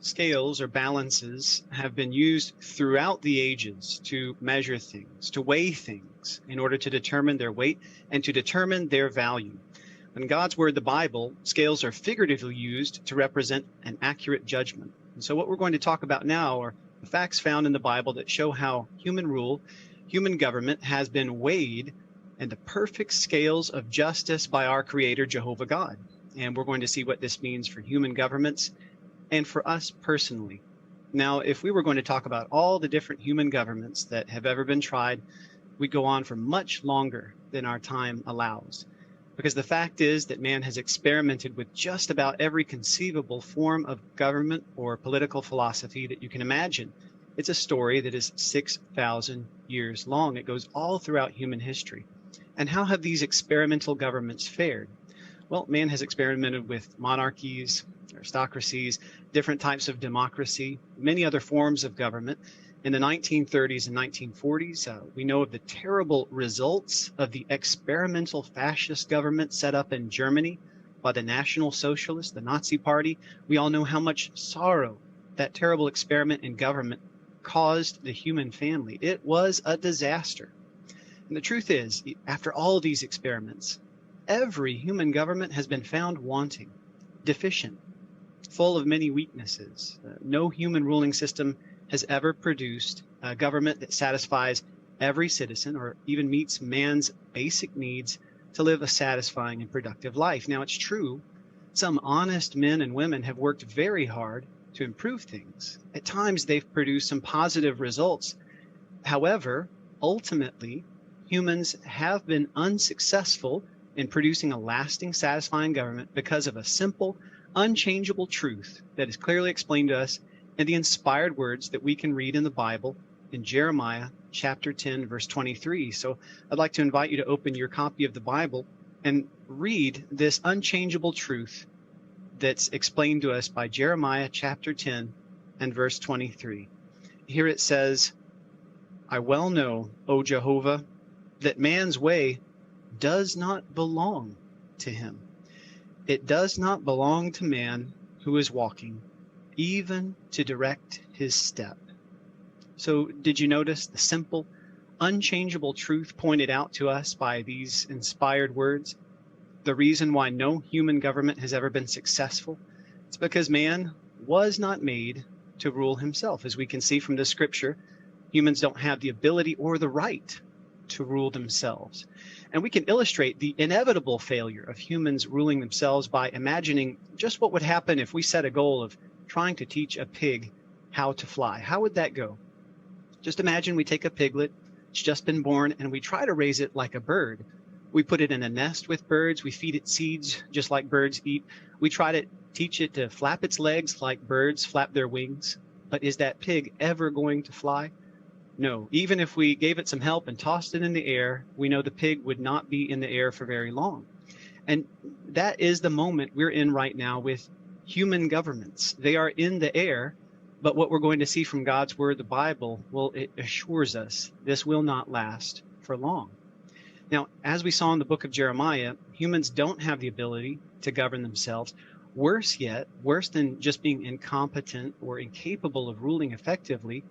Scales or balances have been used throughout the ages to measure things, to weigh things in order to determine their weight and to determine their value. In God's word, the Bible, scales are figuratively used to represent an accurate judgment. And so what we're going to talk about now are the facts found in the Bible that show how human rule, human government has been weighed in the perfect scales of justice by our Creator, Jehovah God. And we're going to see what this means for human governments and for us personally. Now, if we were going to talk about all the different human governments that have ever been tried, we'd go on for much longer than our time allows. Because the fact is that man has experimented with just about every conceivable form of government or political philosophy that you can imagine. It's a story that is 6,000 years long. It goes all throughout human history. And how have these experimental governments fared? Well, man has experimented with monarchies, aristocracies, different types of democracy, many other forms of government. In the 1930s and 1940s, we know of the terrible results of the experimental fascist government set up in Germany by the National Socialists, the Nazi Party. We all know how much sorrow that terrible experiment in government caused the human family. It was a disaster. And the truth is, after all of these experiments, every human government has been found wanting, deficient, full of many weaknesses. No human ruling system has ever produced a government that satisfies every citizen or even meets man's basic needs to live a satisfying and productive life. Now, it's true, some honest men and women have worked very hard to improve things. At times, they've produced some positive results. However, ultimately, humans have been unsuccessful in producing a lasting, satisfying government because of a simple, unchangeable truth that is clearly explained to us in the inspired words that we can read in the Bible in Jeremiah chapter 10, verse 23. So I'd like to invite you to open your copy of the Bible and read this unchangeable truth that's explained to us by Jeremiah chapter 10 and verse 23. Here it says, "I well know, O Jehovah, that man's way does not belong to him. It does not belong to man who is walking, even to direct his step." So did you notice the simple, unchangeable truth pointed out to us by these inspired words? The reason why no human government has ever been successful, it's because man was not made to rule himself. As we can see from this scripture, humans don't have the ability or the right to rule themselves. And we can illustrate the inevitable failure of humans ruling themselves by imagining just what would happen if we set a goal of trying to teach a pig how to fly. How would that go? Just imagine we take a piglet, it's just been born, and we try to raise it like a bird. We put it in a nest with birds, we feed it seeds just like birds eat. We try to teach it to flap its legs like birds flap their wings. But is that pig ever going to fly? No, even if we gave it some help and tossed it in the air, we know the pig would not be in the air for very long. And that is the moment we're in right now with human governments. They are in the air, but what we're going to see from God's word, the Bible, well, it assures us this will not last for long. Now, as we saw in the book of Jeremiah, humans don't have the ability to govern themselves. Worse yet, worse than just being incompetent or incapable of ruling effectively,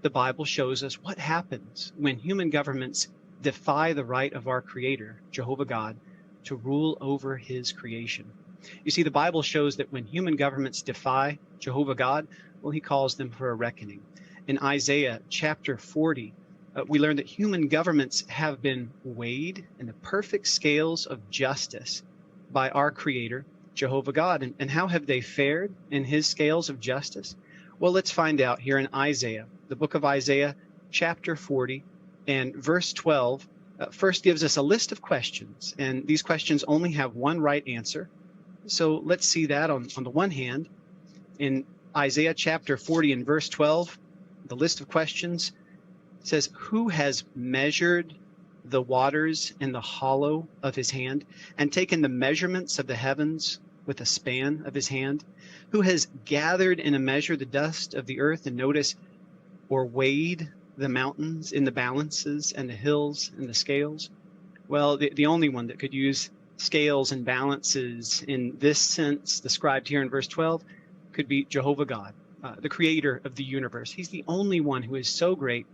the Bible shows us what happens when human governments defy the right of our Creator, Jehovah God, to rule over his creation. You see, the Bible shows that when human governments defy Jehovah God, well, he calls them for a reckoning. In Isaiah chapter 40, we learn that human governments have been weighed in the perfect scales of justice by our Creator, Jehovah God. And how have they fared in his scales of justice? Well, let's find out here in Isaiah. The book of Isaiah, chapter 40, and verse 12, first gives us a list of questions. And these questions only have one right answer. So let's see that on the one hand. In Isaiah chapter 40 and verse 12, the list of questions says, "Who has measured the waters in the hollow of his hand, and taken the measurements of the heavens with a span of his hand? Who has gathered in a measure the dust of the earth," and notice, "or weighed the mountains in the balances and the hills in the scales?" Well, the only one that could use scales and balances in this sense described here in verse 12 could be Jehovah God. the creator of the universe. He's the only one who is so great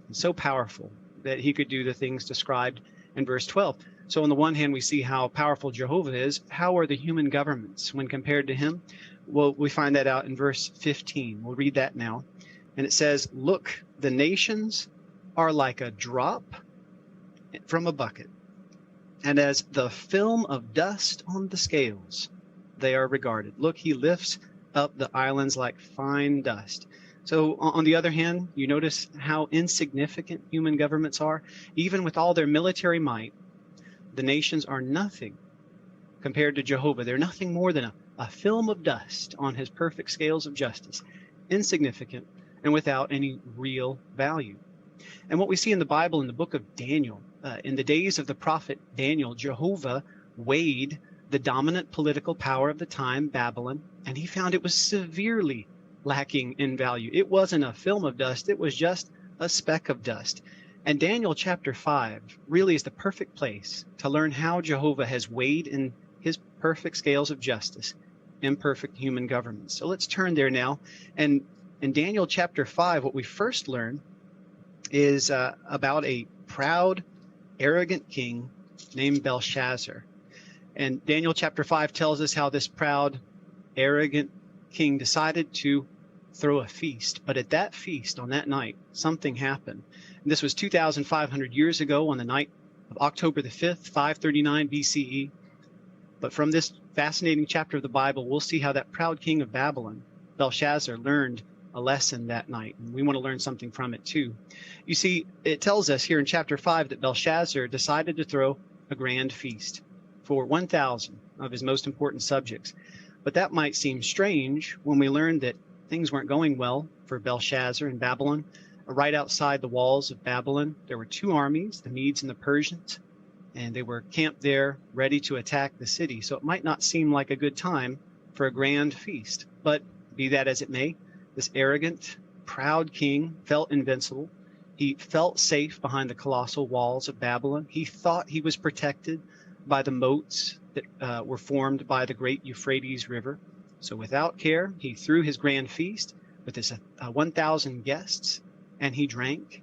and so powerful that he could do the things described in verse 12. So on the one hand, we see how powerful Jehovah is. How are the human governments when compared to him? Well, we find that out in verse 15. We'll read that now. And it says, "Look, the nations are like a drop from a bucket, and as the film of dust on the scales, they are regarded. Look, he lifts up the islands like fine dust." So on the other hand, you notice how insignificant human governments are. Even with all their military might, the nations are nothing compared to Jehovah. They're nothing more than a film of dust on his perfect scales of justice, insignificant and without any real value. And what we see in the Bible in the book of Daniel, in the days of the prophet Daniel, Jehovah weighed the dominant political power of the time, Babylon, and he found it was severely lacking in value. It wasn't a film of dust, it was just a speck of dust. And Daniel chapter 5 really is the perfect place to learn how Jehovah has weighed in his perfect scales of justice imperfect human government. So let's turn there now. And in Daniel chapter 5, what we first learn is about a proud, arrogant king named Belshazzar. And Daniel chapter 5 tells us how this proud, arrogant king decided to throw a feast. But at that feast, on that night, something happened. And this was 2,500 years ago on the night of October the 5th, 539 BCE. But from this fascinating chapter of the Bible, we'll see how that proud king of Babylon, Belshazzar, learned a lesson that night. And we want to learn something from it too. You see, it tells us here in chapter 5 that Belshazzar decided to throw a grand feast for 1,000 of his most important subjects. But that might seem strange when we learn that things weren't going well for Belshazzar in Babylon. Right outside the walls of Babylon, there were two armies, the Medes and the Persians, and they were camped there ready to attack the city. So it might not seem like a good time for a grand feast. But be that as it may, this arrogant, proud king felt invincible. He felt safe behind the colossal walls of Babylon. He thought he was protected by the moats that were formed by the great Euphrates River. So without care, he threw his grand feast with his 1,000 guests, and he drank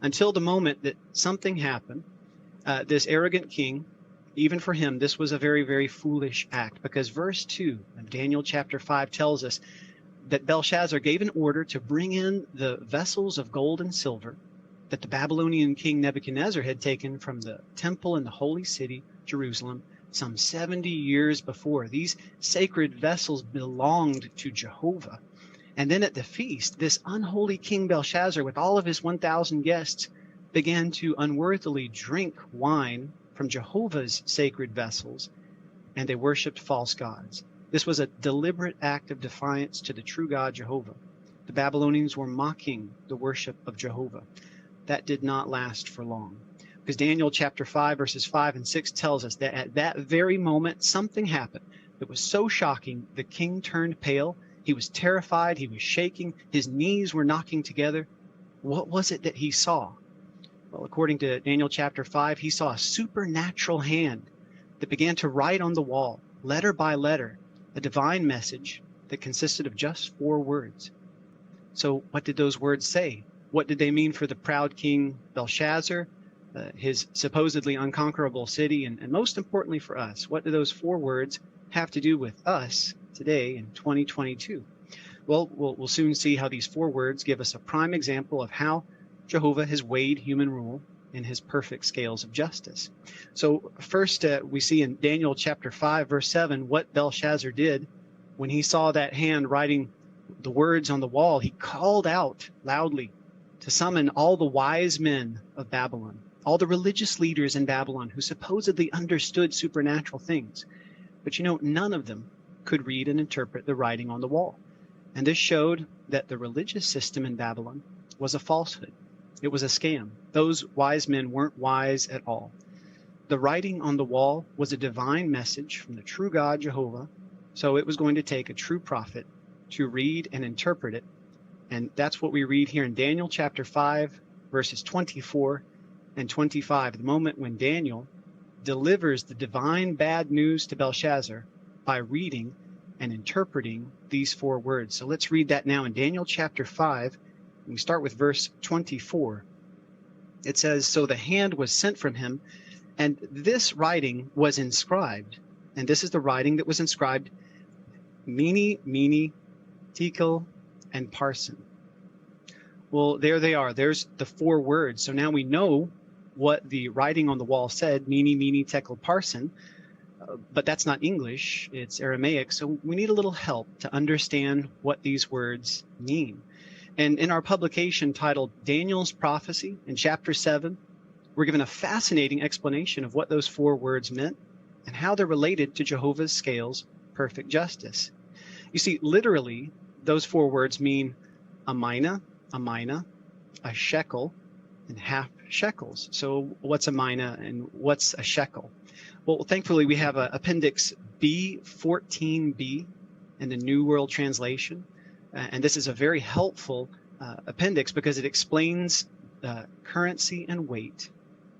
until the moment that something happened. This arrogant king, even for him, this was a very, very foolish act, because verse 2 of Daniel chapter 5 tells us that Belshazzar gave an order to bring in the vessels of gold and silver that the Babylonian king Nebuchadnezzar had taken from the temple in the holy city, Jerusalem, some 70 years before. These sacred vessels belonged to Jehovah. And then at the feast, this unholy king Belshazzar, with all of his 1,000 guests, began to unworthily drink wine from Jehovah's sacred vessels, and they worshipped false gods. This was a deliberate act of defiance to the true God, Jehovah. The Babylonians were mocking the worship of Jehovah. That did not last for long, because Daniel chapter 5, verses 5 and 6 tells us that at that very moment, something happened that was so shocking, the king turned pale. He was terrified. He was shaking. His knees were knocking together. What was it that he saw? Well, according to Daniel chapter 5, he saw a supernatural hand that began to write on the wall, letter by letter, a divine message that consisted of just 4 words. So what did those words say? What did they mean for the proud king Belshazzar, his supposedly unconquerable city, and most importantly for us? What do those 4 words have to do with us today in 2022? Well, we'll soon see how these 4 words give us a prime example of how Jehovah has weighed human rule in his perfect scales of justice. So first, we see in Daniel chapter 5, verse 7, what Belshazzar did when he saw that hand writing the words on the wall. He called out loudly to summon all the wise men of Babylon, all the religious leaders in Babylon who supposedly understood supernatural things. But none of them could read and interpret the writing on the wall. And this showed that the religious system in Babylon was a falsehood. It was a scam. Those wise men weren't wise at all. The writing on the wall was a divine message from the true God, Jehovah. So it was going to take a true prophet to read and interpret it. And that's what we read here in Daniel chapter 5, verses 24 and 25, the moment when Daniel delivers the divine bad news to Belshazzar by reading and interpreting these 4 words. So let's read that now in Daniel chapter 5. We start with verse 24. It says, "So the hand was sent from him, and this writing was inscribed." And this is the writing that was inscribed: Mene, Mene, Tekel, and Parsin. Well, there they are. There's the 4 words. So now we know what the writing on the wall said: Mene, Mene, Tekel, Parsin. But that's not English, it's Aramaic. So we need a little help to understand what these words mean. And in our publication titled Daniel's Prophecy in chapter 7, we're given a fascinating explanation of what those 4 words meant and how they're related to Jehovah's Scales' perfect justice. You see, literally, those 4 words mean a mina, a shekel, and half shekels. So what's a mina and what's a shekel? Well, thankfully, we have Appendix B14b in the New World Translation. And this is a very helpful appendix because it explains the currency and weight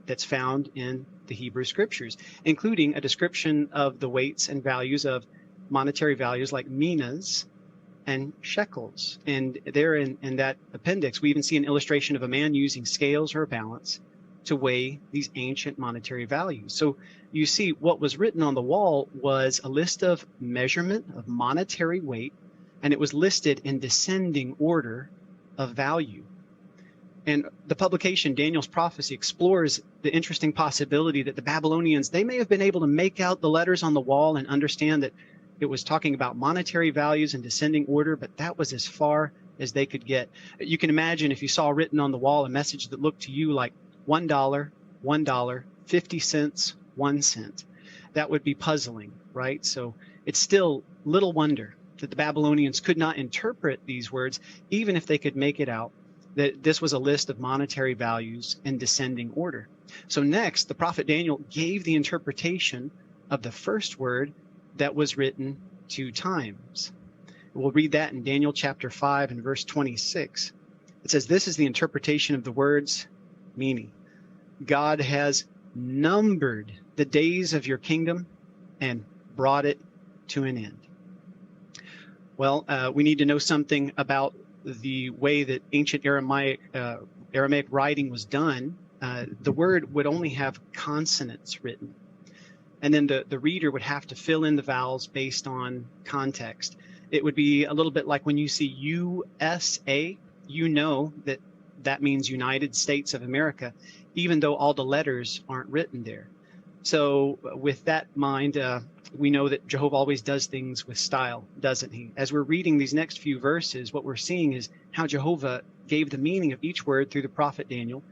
that's found in the Hebrew Scriptures, including a description of the weights and values of monetary values like minas and shekels. And there in that appendix, we even see an illustration of a man using scales or a balance to weigh these ancient monetary values. So you see, what was written on the wall was a list of measurement of monetary weight, and it was listed in descending order of value. And the publication, Daniel's Prophecy, explores the interesting possibility that the Babylonians, they may have been able to make out the letters on the wall and understand that it was talking about monetary values in descending order, but that was as far as they could get. You can imagine if you saw written on the wall a message that looked to you like $1, 50 cents, 1 cent. That would be puzzling, right? So it's still little wonder that the Babylonians could not interpret these words, even if they could make it out that this was a list of monetary values in descending order. So next, the prophet Daniel gave the interpretation of the first word that was written 2 times. We'll read that in Daniel chapter 5 and verse 26. It says, "This is the interpretation of the words, Mene. God has numbered the days of your kingdom and brought it to an end." Well, we need to know something about the way that ancient Aramaic writing was done. The word would only have consonants written. And then the reader would have to fill in the vowels based on context. It would be a little bit like when you see USA, you know that means United States of America, even though all the letters aren't written there. So with that in mind, we know that Jehovah always does things with style, doesn't he? As we're reading these next few verses, what we're seeing is how Jehovah gave the meaning of each word through the prophet Daniel.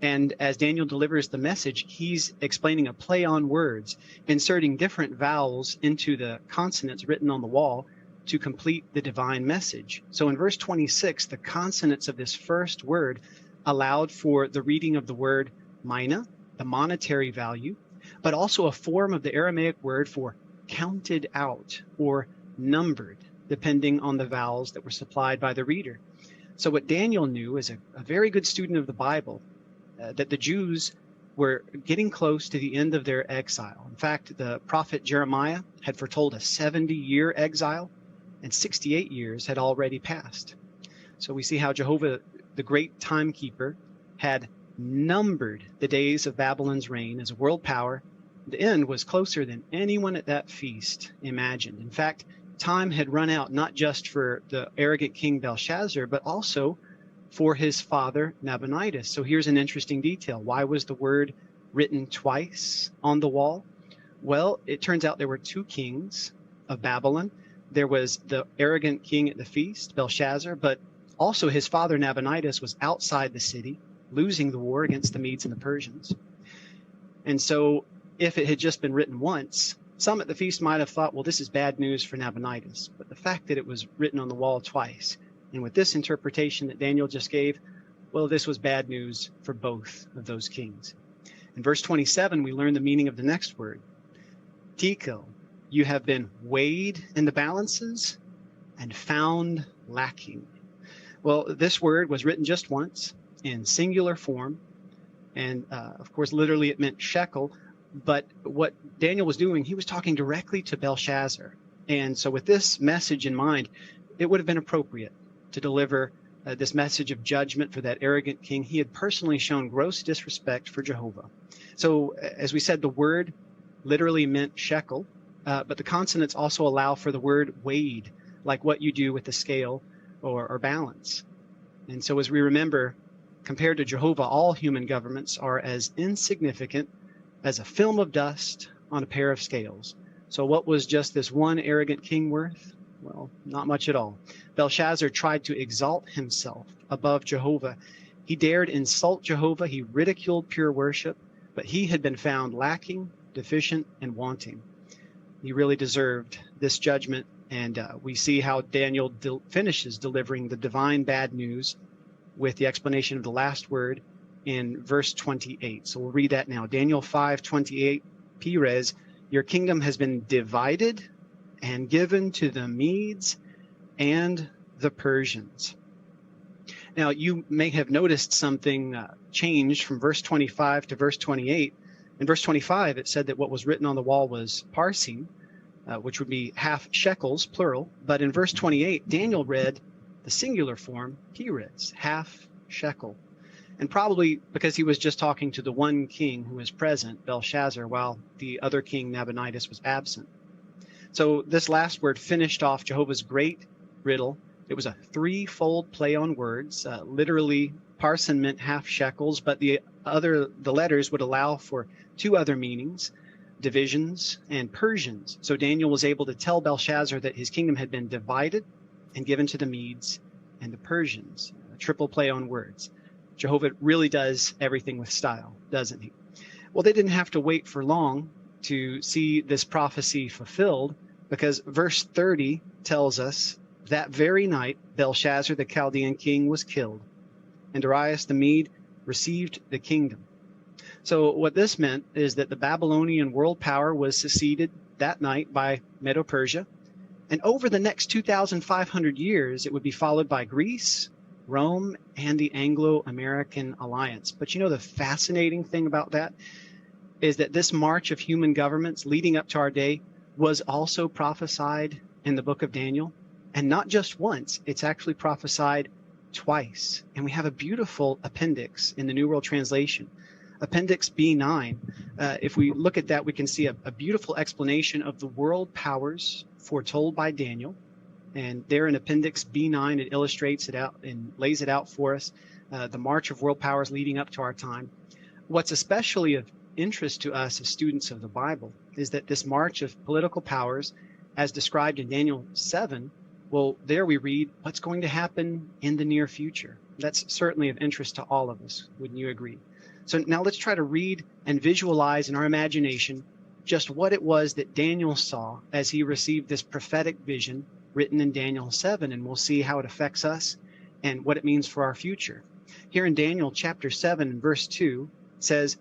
And as Daniel delivers the message, he's explaining a play on words, inserting different vowels into the consonants written on the wall to complete the divine message. So in verse 26, the consonants of this first word allowed for the reading of the word mina, the monetary value, but also a form of the Aramaic word for counted out or numbered, depending on the vowels that were supplied by the reader. So what Daniel knew as a very good student of the Bible, that the Jews were getting close to the end of their exile. In fact, the prophet Jeremiah had foretold a 70-year exile, and 68 years had already passed. So we see how Jehovah, the great timekeeper, had numbered the days of Babylon's reign as a world power. The end was closer than anyone at that feast imagined. In fact, time had run out not just for the arrogant king Belshazzar, but also for his father Nabonidus. So here's an interesting detail. Why was the word written twice on the wall? Well, it turns out there were 2 kings of Babylon. There was the arrogant king at the feast, Belshazzar, but also his father Nabonidus was outside the city, losing the war against the Medes and the Persians. And so if it had just been written once, some at the feast might have thought, well, this is bad news for Nabonidus. But the fact that it was written on the wall twice, and with this interpretation that Daniel just gave, well, this was bad news for both of those kings. In verse 27, we learn the meaning of the next word. Tekel, you have been weighed in the balances and found lacking. Well, this word was written just once in singular form. And of course, literally it meant shekel. But what Daniel was doing, he was talking directly to Belshazzar. And so with this message in mind, it would have been appropriate to deliver this message of judgment for that arrogant king. He had personally shown gross disrespect for Jehovah. So as we said, the word literally meant shekel, but the consonants also allow for the word weighed, like what you do with the scale or balance. And so as we remember, compared to Jehovah, all human governments are as insignificant as a film of dust on a pair of scales. So what was just this one arrogant king worth? Well, not much at all. Belshazzar tried to exalt himself above Jehovah. He dared insult Jehovah. He ridiculed pure worship, but he had been found lacking, deficient, and wanting. He really deserved this judgment, and we see how Daniel finishes delivering the divine bad news with the explanation of the last word in verse 28. So we'll read that now. Daniel 5:28, Perez, your kingdom has been divided and given to the Medes and the Persians. Now, you may have noticed something changed from verse 25 to verse 28. In verse 25, it said that what was written on the wall was parsim, which would be half shekels, plural. But in verse 28, Daniel read the singular form, Perez, half shekel. And probably because he was just talking to the one king who was present, Belshazzar, while the other king, Nabonidus, was absent. So this last word finished off Jehovah's great riddle. It was a threefold play on words. Literally, parsin meant half shekels, but the letters would allow for two other meanings, divisions and Persians. So Daniel was able to tell Belshazzar that his kingdom had been divided and given to the Medes and the Persians. A triple play on words. Jehovah really does everything with style, doesn't he? Well, they didn't have to wait for long to see this prophecy fulfilled, because verse 30 tells us that very night Belshazzar the Chaldean king was killed, and Darius the Mede received the kingdom. So what this meant is that the Babylonian world power was succeeded that night by Medo-Persia, and over the next 2,500 years it would be followed by Greece, Rome, and the Anglo-American alliance. But you know, the fascinating thing about that is that this march of human governments leading up to our day was also prophesied in the book of Daniel. And not just once, it's actually prophesied twice. And we have a beautiful appendix in the New World Translation, Appendix B9. If we look at that, we can see a beautiful explanation of the world powers foretold by Daniel. And there in Appendix B9, it illustrates it out and lays it out for us, the march of world powers leading up to our time. What's especially of interest to us as students of the Bible is that this march of political powers, as described in Daniel 7, well, there we read what's going to happen in the near future. That's certainly of interest to all of us. Wouldn't you agree? So now let's try to read and visualize in our imagination just what it was that Daniel saw as he received this prophetic vision written in Daniel 7, and we'll see how it affects us and what it means for our future. Here in Daniel chapter 7, verse 2 says,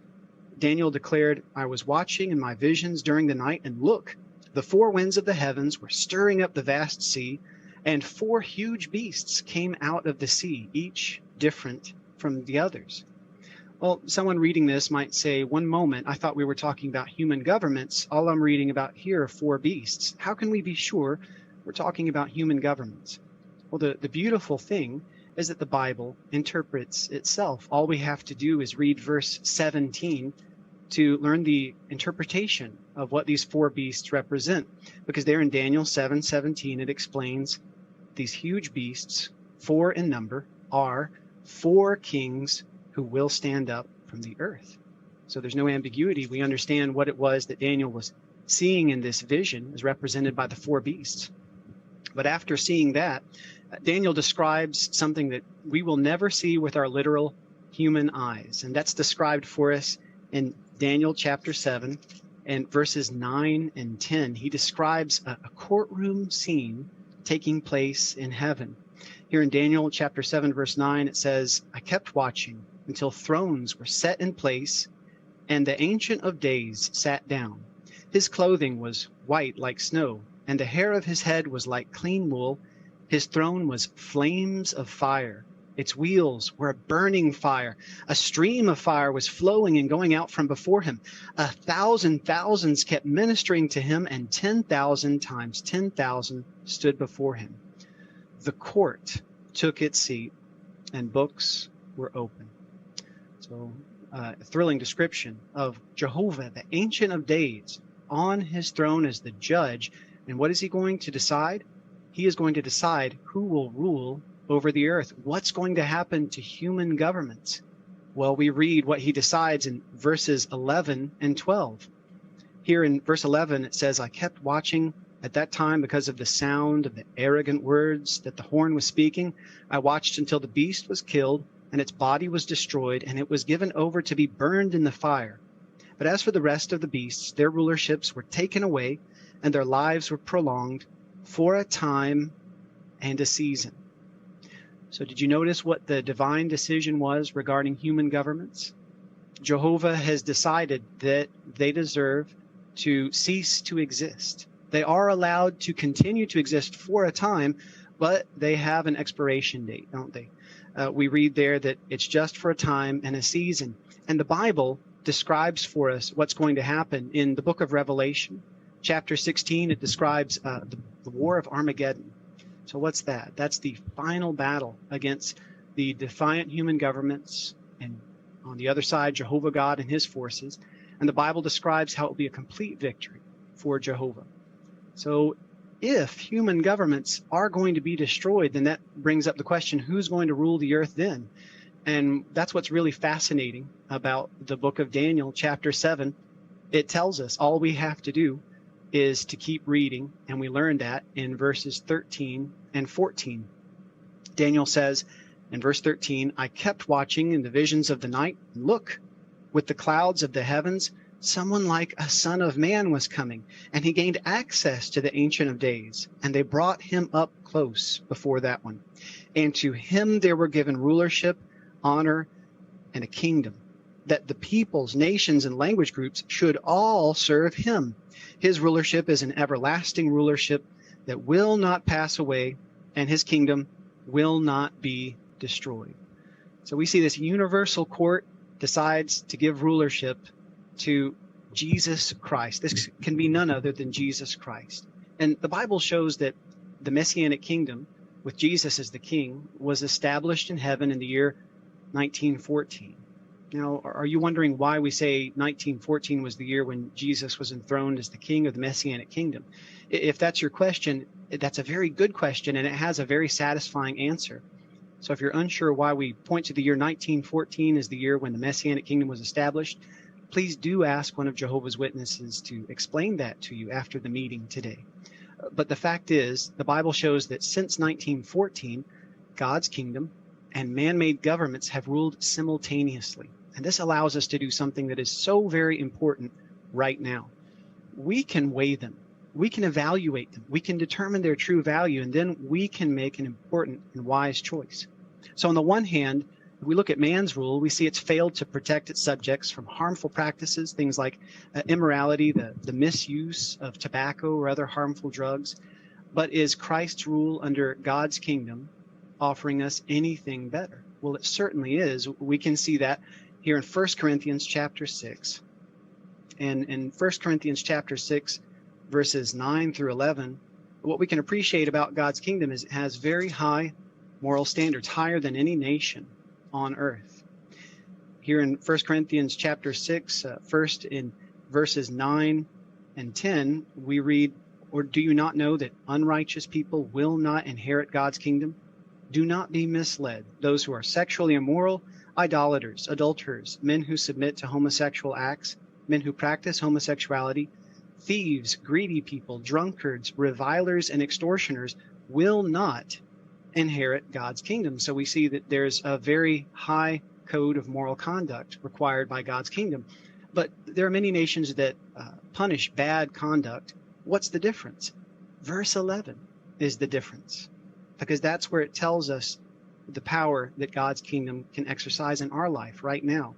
Daniel declared, I was watching in my visions during the night, and look, the four winds of the heavens were stirring up the vast sea, and four huge beasts came out of the sea, each different from the others. Well, someone reading this might say, one moment, I thought we were talking about human governments. All I'm reading about here are four beasts. How can we be sure we're talking about human governments? Well, the beautiful thing is that the Bible interprets itself. All we have to do is read verse 17 to learn the interpretation of what these four beasts represent. Because there in Daniel 7:17, it explains these huge beasts, four in number, are four kings who will stand up from the earth. So there's no ambiguity. We understand what it was that Daniel was seeing in this vision as represented by the four beasts. But after seeing that, Daniel describes something that we will never see with our literal human eyes. And that's described for us in Daniel chapter 7 and verses 9 and 10. He describes a courtroom scene taking place in heaven. Here in Daniel chapter 7, verse 9, it says, I kept watching until thrones were set in place, and the Ancient of Days sat down. His clothing was white like snow, and the hair of his head was like clean wool. His throne was flames of fire, Its wheels were a burning fire. A stream of fire was flowing and going out from before him. 1,000 thousands kept ministering to him, and 10,000 times 10,000 stood before him. The court took its seat, and books were open. So, a thrilling description of Jehovah, the Ancient of Days, on his throne as the judge. And what is he going to decide? He is going to decide who will rule over the earth. What's going to happen to human governments? Well, we read what he decides in verses 11 and 12. Here in verse 11, it says, I kept watching at that time because of the sound of the arrogant words that the horn was speaking. I watched until the beast was killed and its body was destroyed, and it was given over to be burned in the fire. But as for the rest of the beasts, their rulerships were taken away, and their lives were prolonged for a time and a season. So did you notice what the divine decision was regarding human governments? Jehovah has decided that they deserve to cease to exist. They are allowed to continue to exist for a time, but they have an expiration date, don't they? We read there that it's just for a time and a season. And the Bible describes for us what's going to happen in the book of Revelation. Chapter 16, it describes the war of Armageddon. So what's that? That's the final battle against the defiant human governments, and on the other side, Jehovah God and his forces. And the Bible describes how it will be a complete victory for Jehovah. So if human governments are going to be destroyed, then that brings up the question, who's going to rule the earth then? And that's what's really fascinating about the book of Daniel, chapter 7. It tells us all we have to do is to keep reading, and we learn that in verses 13 and 14. Daniel says in verse 13, I kept watching in the visions of the night, and look, with the clouds of the heavens, someone like a son of man was coming, and he gained access to the Ancient of Days, and they brought him up close before that one. And to him there were given rulership, honor, and a kingdom, that the peoples, nations, and language groups should all serve him. His rulership is an everlasting rulership that will not pass away, and his kingdom will not be destroyed. So we see this universal court decides to give rulership to Jesus Christ. This can be none other than Jesus Christ. And the Bible shows that the Messianic kingdom, with Jesus as the king, was established in heaven in the year 1914. Now, are you wondering why we say 1914 was the year when Jesus was enthroned as the king of the Messianic kingdom? If that's your question, that's a very good question, and it has a very satisfying answer. So if you're unsure why we point to the year 1914 as the year when the Messianic kingdom was established, please do ask one of Jehovah's Witnesses to explain that to you after the meeting today. But the fact is, the Bible shows that since 1914, God's kingdom and man-made governments have ruled simultaneously. And this allows us to do something that is so very important right now. We can weigh them. We can evaluate them. We can determine their true value, and then we can make an important and wise choice. So on the one hand, if we look at man's rule, we see it's failed to protect its subjects from harmful practices, things like immorality, the misuse of tobacco or other harmful drugs. But is Christ's rule under God's kingdom offering us anything better? Well, it certainly is. We can see that here in 1 Corinthians chapter 6. And in 1 Corinthians chapter 6, verses 9 through 11, what we can appreciate about God's kingdom is it has very high moral standards, higher than any nation on earth. Here in 1 Corinthians chapter 6, first in verses 9 and 10, we read, or do you not know that unrighteous people will not inherit God's kingdom? Do not be misled. Those who are sexually immoral, idolaters, adulterers, men who submit to homosexual acts, men who practice homosexuality, thieves, greedy people, drunkards, revilers, and extortioners will not inherit God's kingdom. So we see that there's a very high code of moral conduct required by God's kingdom. But there are many nations that punish bad conduct. What's the difference? Verse 11 is the difference, because that's where it tells us the power that God's kingdom can exercise in our life right now.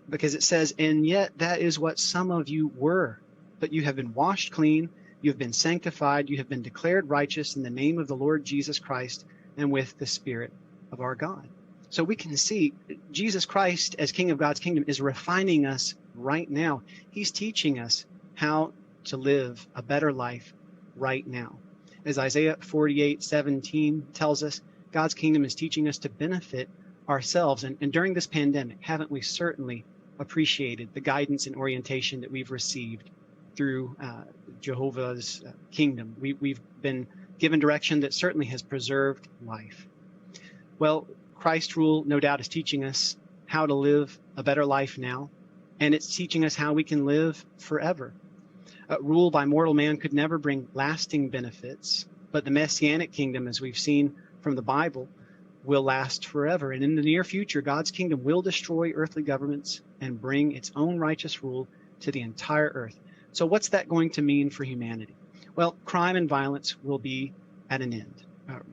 Because it says, and yet that is what some of you were, but you have been washed clean, you have been sanctified, you have been declared righteous in the name of the Lord Jesus Christ and with the Spirit of our God. So we can see Jesus Christ as King of God's kingdom is refining us right now. He's teaching us how to live a better life right now. As Isaiah 48:17 tells us, God's kingdom is teaching us to benefit ourselves. And during this pandemic, haven't we certainly appreciated the guidance and orientation that we've received through Jehovah's kingdom? We've been given direction that certainly has preserved life. Well, Christ's rule, no doubt, is teaching us how to live a better life now, and it's teaching us how we can live forever. Rule by mortal man could never bring lasting benefits, but the Messianic kingdom, as we've seen from the Bible, will last forever. And in the near future, God's kingdom will destroy earthly governments and bring its own righteous rule to the entire earth. So what's that going to mean for humanity? Well, crime and violence will be at an end.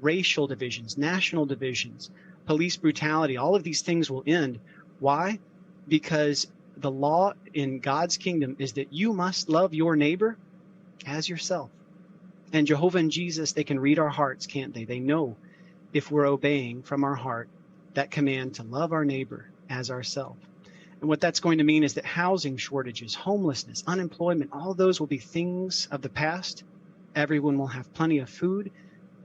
Racial divisions, national divisions, police brutality, all of these things will end. Why? Because the law in God's kingdom is that you must love your neighbor as yourself. And Jehovah and Jesus, they can read our hearts, can't they? They know if we're obeying from our heart that command to love our neighbor as ourselves. And what that's going to mean is that housing shortages, homelessness, unemployment, all those will be things of the past. Everyone will have plenty of food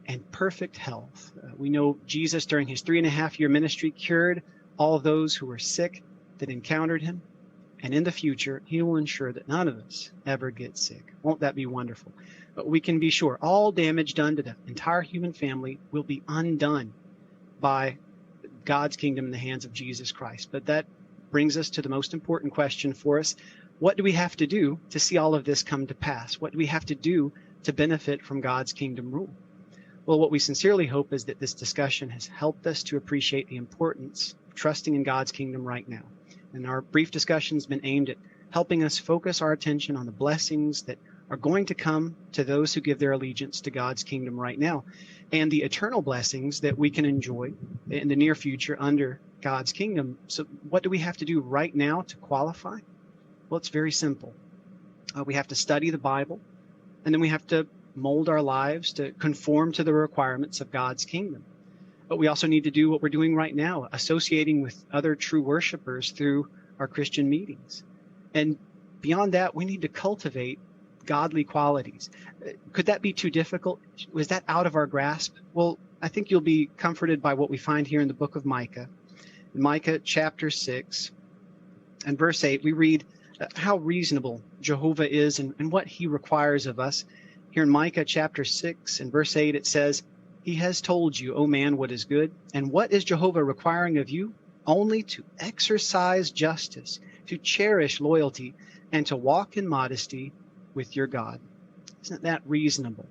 and perfect health. We know Jesus, during his 3.5-year ministry, cured all of those who were sick that encountered him. And in the future, he will ensure that none of us ever get sick. Won't that be wonderful? But we can be sure all damage done to the entire human family will be undone by God's kingdom in the hands of Jesus Christ. But that brings us to the most important question for us. What do we have to do to see all of this come to pass? What do we have to do to benefit from God's kingdom rule? Well, what we sincerely hope is that this discussion has helped us to appreciate the importance of trusting in God's kingdom right now. And our brief discussion has been aimed at helping us focus our attention on the blessings that are going to come to those who give their allegiance to God's kingdom right now, and the eternal blessings that we can enjoy in the near future under God's kingdom. So what do we have to do right now to qualify? Well, it's very simple. We have to study the Bible, and then we have to mold our lives to conform to the requirements of God's kingdom. But we also need to do what we're doing right now, associating with other true worshipers through our Christian meetings. And beyond that, we need to cultivate godly qualities. Could that be too difficult? Was that out of our grasp? Well, I think you'll be comforted by what we find here in the book of Micah. In Micah chapter 6 and verse 8, we read how reasonable Jehovah is and what he requires of us. Here in Micah chapter 6 and verse 8, it says, "He has told you, O man, what is good. And what is Jehovah requiring of you? Only to exercise justice, to cherish loyalty, and to walk in modesty with your God." Isn't that reasonable?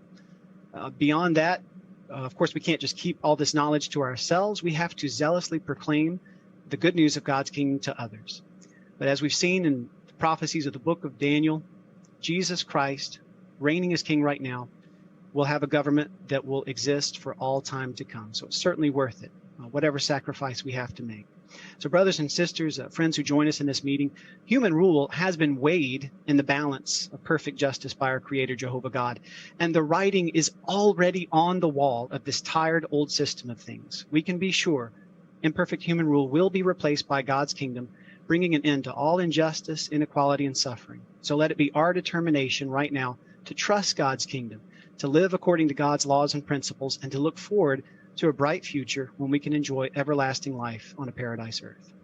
Beyond that, of course, we can't just keep all this knowledge to ourselves. We have to zealously proclaim the good news of God's kingdom to others. But as we've seen in the prophecies of the book of Daniel, Jesus Christ, reigning as king right now, will have a government that will exist for all time to come. So it's certainly worth it, whatever sacrifice we have to make. So brothers and sisters, friends who join us in this meeting, human rule has been weighed in the balance of perfect justice by our Creator, Jehovah God. And the writing is already on the wall of this tired old system of things. We can be sure imperfect human rule will be replaced by God's kingdom, bringing an end to all injustice, inequality, and suffering. So let it be our determination right now to trust God's kingdom, to live according to God's laws and principles, and to look forward to a bright future when we can enjoy everlasting life on a paradise earth.